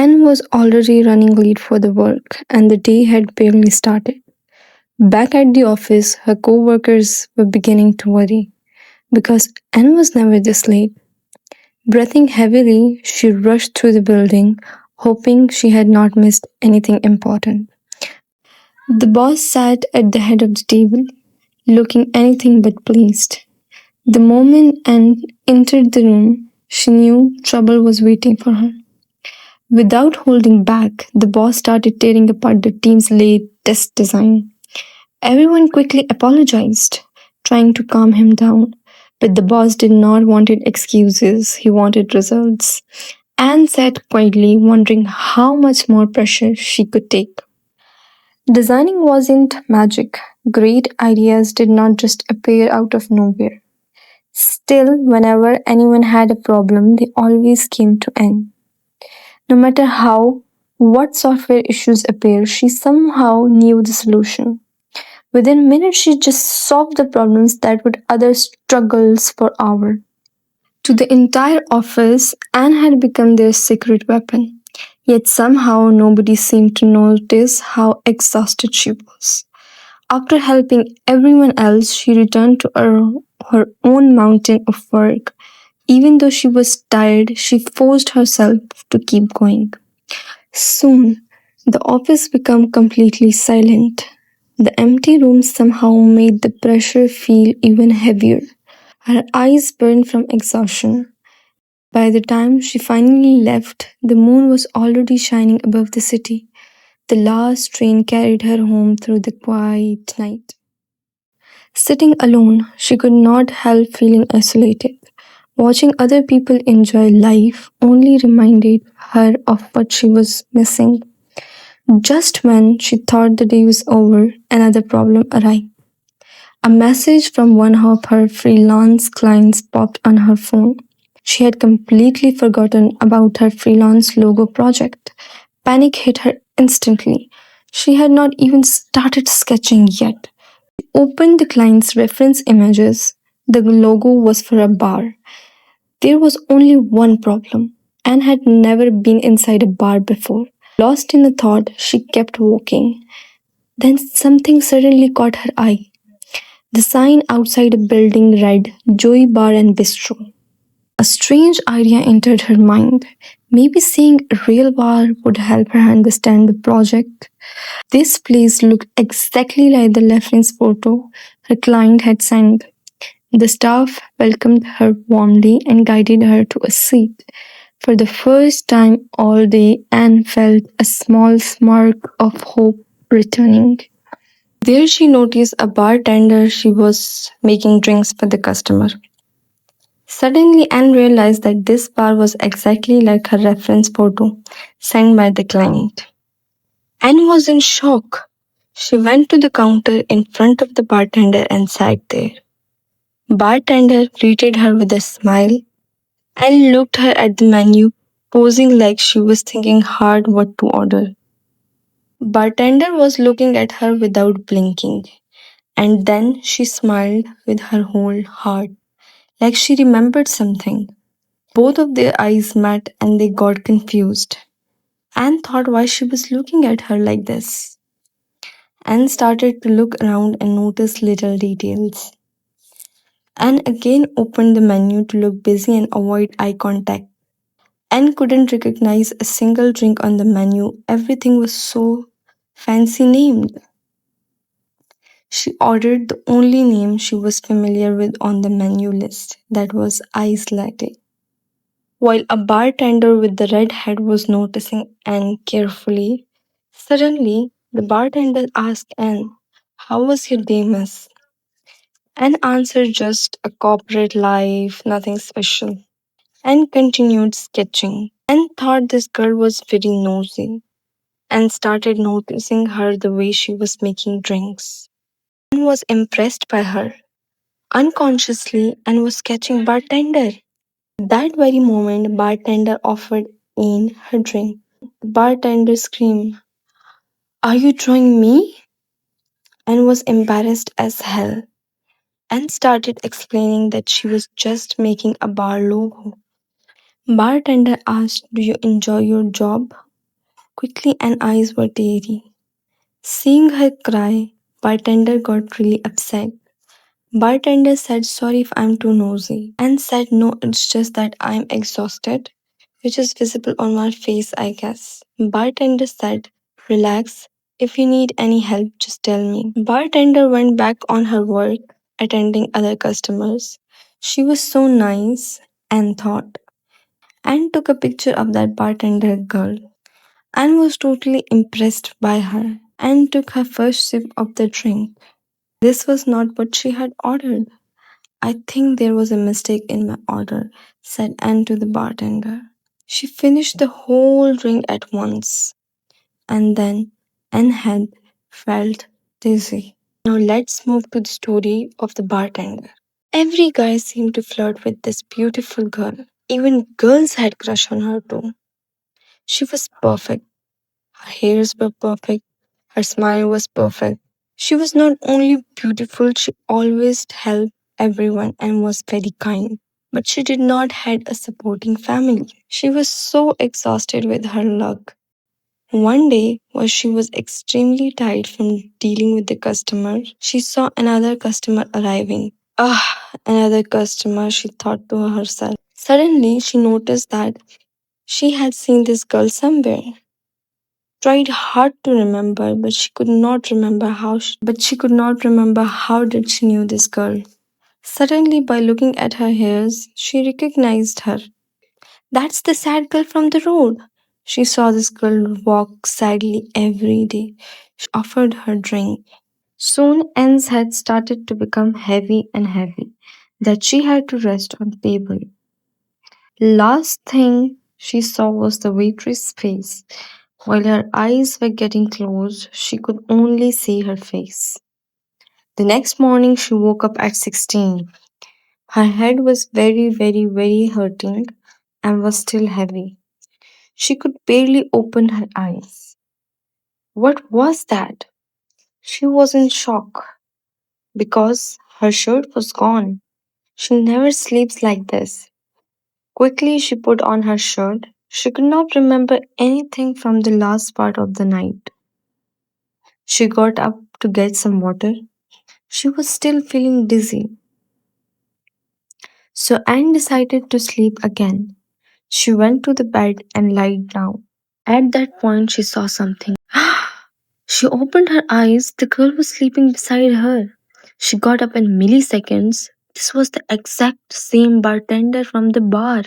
Anne was already running late for the work, and the day had barely started. Back at the office, her co workers were beginning to worry because Anne was never this late. Breathing heavily, she rushed through the building, hoping she had not missed anything important. The boss sat at the head of the table, looking anything but pleased. The moment Anne entered the room, she knew trouble was waiting for her. Without holding back, the boss started tearing apart the team's latest design. Everyone quickly apologized, trying to calm him down. But the boss did not want excuses, he wanted results. Anne sat quietly, wondering how much more pressure she could take. Designing wasn't magic. Great ideas did not just appear out of nowhere. Still, whenever anyone had a problem, they always came to Anne. No matter what software issues appeared, she somehow knew the solution. Within minutes, she just solved the problems that would others struggles for hours. To the entire office, Anne had become their secret weapon. Yet somehow nobody seemed to notice how exhausted she was. After helping everyone else, she returned to her own mountain of work. Even though she was tired, she forced herself to keep going. Soon, the office became completely silent. The empty room somehow made the pressure feel even heavier. Her eyes burned from exhaustion. By the time she finally left, the moon was already shining above the city. The last train carried her home through the quiet night. Sitting alone, she could not help feeling isolated. Watching other people enjoy life only reminded her of what she was missing. Just when she thought the day was over, another problem arrived. A message from one of her freelance clients popped on her phone. She had completely forgotten about her freelance logo project. Panic hit her instantly. She had not even started sketching yet. She opened the client's reference images. The logo was for a bar. There was only one problem. Anne had never been inside a bar before. Lost in a thought, she kept walking. Then something suddenly caught her eye. The sign outside a building read Joy Bar and Bistro. A strange idea entered her mind. Maybe seeing a real bar would help her understand the project. This place looked exactly like the reference photo her client had sent. The staff welcomed her warmly and guided her to a seat. For the first time all day, Anne felt a small spark of hope returning. There she noticed a bartender. She was making drinks for the customer. Suddenly, Anne realized that this bar was exactly like her reference photo sent by the client. Anne was in shock. She went to the counter in front of the bartender and sat there. Bartender greeted her with a smile and looked her at the menu, posing like she was thinking hard what to order. Bartender was looking at her without blinking, and then she smiled with her whole heart, like she remembered something. Both of their eyes met and they got confused. Anne thought why she was looking at her like this. Anne started to look around and notice little details. Anne again opened the menu to look busy and avoid eye contact. Anne couldn't recognize a single drink on the menu. Everything was so fancy named. She ordered the only name she was familiar with on the menu list, that was ice latte. While a bartender with the red hat was noticing Anne carefully, suddenly the bartender asked Anne, "How was your day, miss?" Anne answered, "Just a corporate life, nothing special," and continued sketching. Anne thought this girl was very nosy and started noticing her the way she was making drinks. Anne was impressed by her. Unconsciously, Anne was sketching bartender. That very moment, bartender offered Anne her drink. The bartender screamed, "Are you drawing me?" Anne was embarrassed as hell and started explaining that she was just making a bar logo. Bartender asked, "Do you enjoy your job?" quickly and eyes were teary. Seeing her cry, bartender got really upset. Bartender said, "Sorry if I'm too nosy," and said, "No, it's just that I'm exhausted," which is visible on my face, I guess. Bartender said, "Relax. If you need any help, just tell me." Bartender went back on her work, attending other customers. She was so nice, and thought, and took a picture of that bartender girl. Anne was totally impressed by her and took her first sip of the drink. This was not what she had ordered. "I think there was a mistake in my order," said Anne to the bartender. She finished the whole drink at once, and then Anne had felt dizzy. Now let's move to the story of the bartender. Every guy seemed to flirt with this beautiful girl. Even girls had crush on her too. She was perfect. Her hairs were perfect. Her smile was perfect. She was not only beautiful, she always helped everyone and was very kind. But she did not had a supporting family. She was so exhausted with her luck. One day, while she was extremely tired from dealing with the customer, she saw another customer arriving. Ah, another customer, she thought to herself. Suddenly, she noticed that she had seen this girl somewhere. Tried hard to remember, but she could not remember how did she knew this girl. Suddenly, by looking at her hairs, she recognized her. "That's the sad girl from the road." She saw this girl walk sadly every day. She offered her drink. Soon Anne's head started to become heavy and heavy, that she had to rest on the table. Last thing she saw was the waitress' face. While her eyes were getting closed, she could only see her face. The next morning, she woke up at 16. Her head was very hurting and was still heavy. She could barely open her eyes. What was that? She was in shock because her shirt was gone. She never sleeps like this. Quickly, she put on her shirt. She could not remember anything from the last part of the night. She got up to get some water. She was still feeling dizzy, so Anne decided to sleep again. She went to the bed and lied down. At that point, she saw something. She opened her eyes. The girl was sleeping beside her. She got up in milliseconds. This was the exact same bartender from the bar.